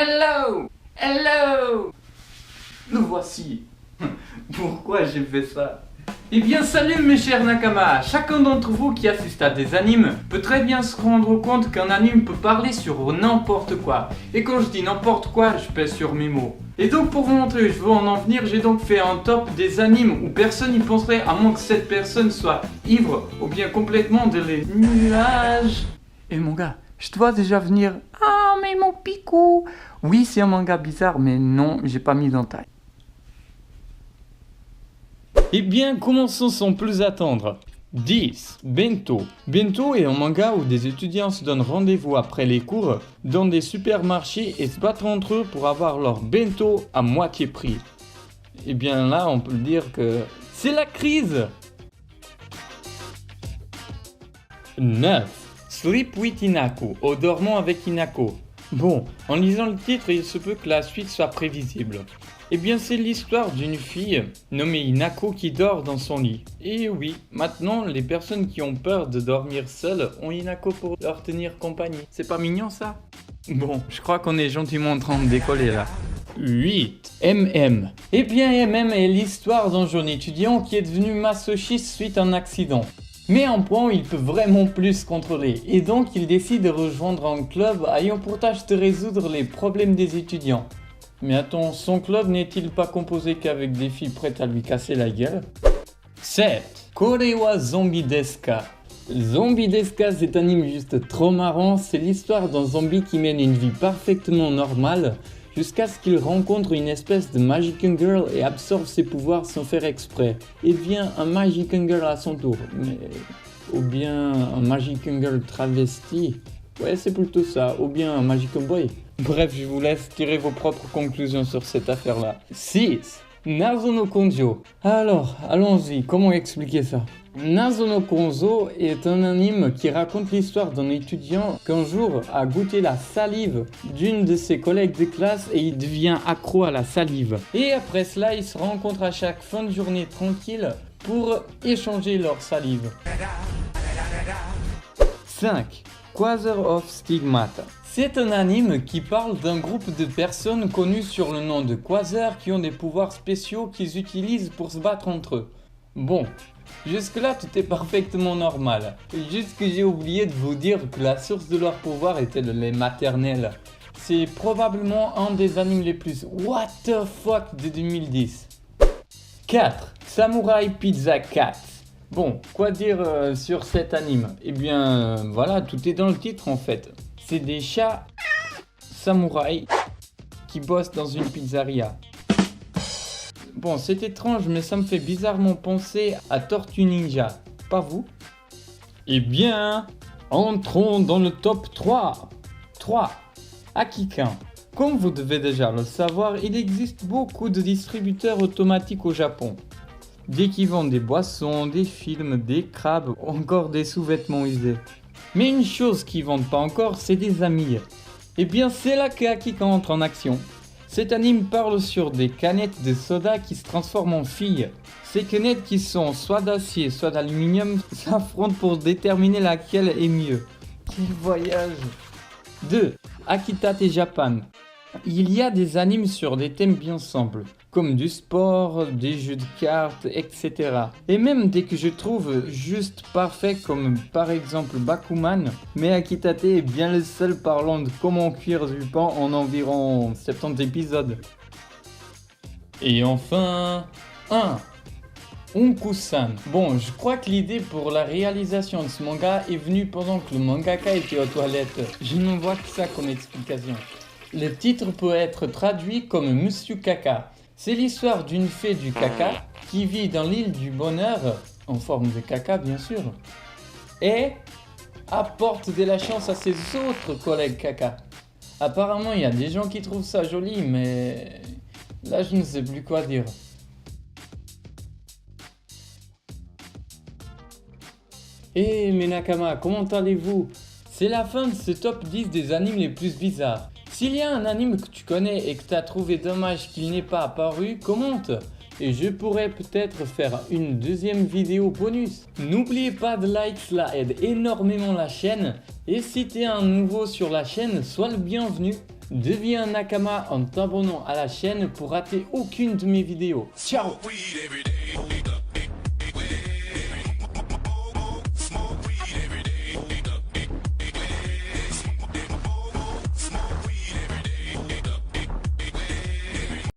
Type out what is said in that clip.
Hello! Hello! Nous voici. Pourquoi j'ai fait ça? Eh bien salut mes chers Nakama. Chacun d'entre vous qui assiste à des animes peut très bien se rendre compte qu'un anime peut parler sur n'importe quoi. Et quand je dis n'importe quoi, je pèse sur mes mots. Et donc pour vous montrer où je veux en venir, j'ai donc fait un top des animes où personne n'y penserait à moins que cette personne soit ivre ou bien complètement dans les nuages. Et mon gars, je te vois déjà venir. Ah mais mon picou. Oui c'est un manga bizarre mais non, j'ai pas mis d'entaille. Eh bien, commençons sans plus attendre. 10. Bento. Bento est un manga où des étudiants se donnent rendez-vous après les cours dans des supermarchés et se battent entre eux pour avoir leur bento à moitié prix. Eh bien là, on peut dire que c'est la crise. 9. Sleep with Hinako, au dormant avec Hinako. Bon, en lisant le titre, il se peut que la suite soit prévisible. Eh bien, c'est l'histoire d'une fille nommée Hinako qui dort dans son lit. Et oui, maintenant, les personnes qui ont peur de dormir seules ont Hinako pour leur tenir compagnie. C'est pas mignon ça? Bon, je crois qu'on est gentiment en train de décoller là. 8. MM. Eh bien, MM est l'histoire d'un jeune étudiant qui est devenu masochiste suite à un accident. Mais en point où il peut vraiment plus contrôler, et donc il décide de rejoindre un club ayant pour tâche de résoudre les problèmes des étudiants. Mais attends, son club n'est-il pas composé qu'avec des filles prêtes à lui casser la gueule? 7. Korewa Zombie Deska. Zombie Deska, c'est un anime juste trop marrant, c'est l'histoire d'un zombie qui mène une vie parfaitement normale jusqu'à ce qu'il rencontre une espèce de Magic Girl et absorbe ses pouvoirs sans faire exprès. Et devient un Magic Girl à son tour. Ou bien un Magic Girl travesti. Ouais, c'est plutôt ça. Ou bien un Magic Boy. Bref, je vous laisse tirer vos propres conclusions sur cette affaire-là. 6. Nazo no Konjo. Alors, allons-y, comment expliquer ça? Nazo no Konjo est un anime qui raconte l'histoire d'un étudiant qu'un jour a goûté la salive d'une de ses collègues de classe et il devient accro à la salive. Et après cela, ils se rencontrent à chaque fin de journée tranquille pour échanger leur salive. 5. Quasar of Stigmata. C'est un anime qui parle d'un groupe de personnes connues sur le nom de Quasar qui ont des pouvoirs spéciaux qu'ils utilisent pour se battre entre eux. Bon, jusque-là tout est parfaitement normal. Juste que j'ai oublié de vous dire que la source de leur pouvoir était le lait maternel. C'est probablement un des animes les plus what the fuck de 2010. 4. Samurai Pizza Cat. Bon, quoi dire sur cet anime? Eh bien, voilà, tout est dans le titre en fait. C'est des chats samouraïs qui bossent dans une pizzeria. Bon, c'est étrange, mais ça me fait bizarrement penser à Tortue Ninja. Pas vous? Eh bien, entrons dans le top 3. 3. Akikan. Comme vous devez déjà le savoir, il existe beaucoup de distributeurs automatiques au Japon. Dès qu'ils vendent des boissons, des films, des crabes, ou encore des sous-vêtements usés. Mais une chose qu'ils vendent pas encore, c'est des amis. Et bien c'est là que Akikan entre en action. Cet anime parle sur des canettes de soda qui se transforment en filles. Ces canettes qui sont soit d'acier, soit d'aluminium, s'affrontent pour déterminer laquelle est mieux. Quel voyage! 2. Akitate Japan. Il y a des animes sur des thèmes bien simples, comme du sport, des jeux de cartes, etc. Et même des que je trouve juste parfaits comme par exemple Bakuman, mais Akitate est bien le seul parlant de comment cuire du pain en environ 70 épisodes. Et enfin, 1. Unkusan. Bon, je crois que l'idée pour la réalisation de ce manga est venue pendant que le mangaka était aux toilettes. Je ne vois que ça comme explication. Le titre peut être traduit comme Monsieur Caca. C'est l'histoire d'une fée du caca qui vit dans l'île du bonheur, en forme de caca bien sûr, et apporte de la chance à ses autres collègues caca. Apparemment il y a des gens qui trouvent ça joli, mais là je ne sais plus quoi dire. Eh mes Nakama, comment allez-vous? C'est la fin de ce top 10 des animes les plus bizarres. S'il y a un anime que tu connais et que tu as trouvé dommage qu'il n'ait pas apparu, commente et je pourrais peut-être faire une deuxième vidéo bonus. N'oubliez pas de like, cela aide énormément la chaîne et si tu es un nouveau sur la chaîne, sois le bienvenu. Deviens un Nakama en t'abonnant à la chaîne pour rater aucune de mes vidéos. Ciao!